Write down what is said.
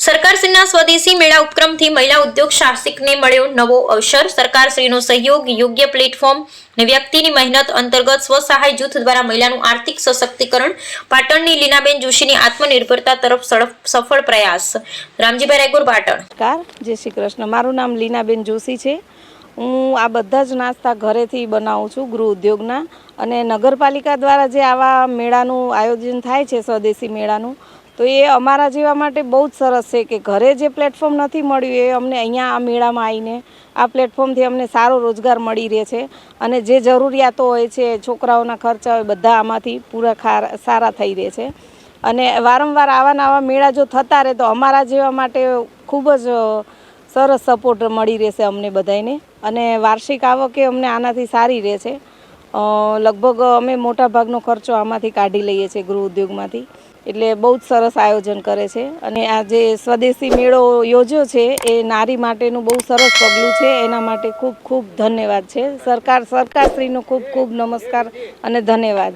સરકારશ્રીના સ્વદેશી મેળા ઉપક્રમથી મહિલા ઉદ્યોગ સાહસિકને મળ્યો નવો અવસર। સરકારશ્રીનો સહયોગ, યોગ્ય પ્લેટફોર્મ અને વ્યક્તિની મહેનત અંતર્ગત સ્વસહાય જૂથ દ્વારા મહિલાનું આર્થિક સશક્તિકરણ, પાટણની લીનાબેન જોશીની આત્મનિર્ભરતા તરફ સફળ પ્રયાસ। રામજીભાઈ રાયગુર, પાટણ। જય શ્રી કૃષ્ણ। મારું નામ લીનાબેન જોશી છે। હું આ બધા જ નાસ્તા ઘરેથી બનાવું છું, ગૃહ ઉદ્યોગના। અને નગરપાલિકા દ્વારા જે આવા મેળાનું આયોજન થાય છે, સ્વદેશી મેળાનું, તો એ અમારા જેવા માટે બહુ જ સરસ છે કે ઘરે જે પ્લેટફોર્મ નથી મળ્યું એ અમને અહીંયા આ મેળામાં આવીને આ પ્લેટફોર્મથી અમને સારો રોજગાર મળી રહે છે। અને જે જરૂરિયાતો હોય છે, છોકરાઓના ખર્ચા હોય, બધા આમાંથી પૂરા સારા થઈ રહે છે। અને વારંવાર આવા નવા મેળા જો થતા રહે તો અમારા જેવા માટે ખૂબ જ સરસ સપોર્ટ મળી રહેશે અમને બધાને। અને વાર્ષિક આવકે અમને આનાથી સારી રહે છે। લગભગ અમે મોટા ભાગનો ખર્ચો આમાંથી કાઢી લઈએ છીએ, ગૃહ ઉદ્યોગમાંથી। એટલે બહુ જ સરસ આયોજન કરે છે। અને આ જે સ્વદેશી મેળો યોજ્યો છે એ નારી માટેનું બહુ સરસ પગલું છે। એના માટે ખૂબ ખૂબ ધન્યવાદ છે। સરકારશ્રીનો ખૂબ ખૂબ નમસ્કાર અને ધન્યવાદ।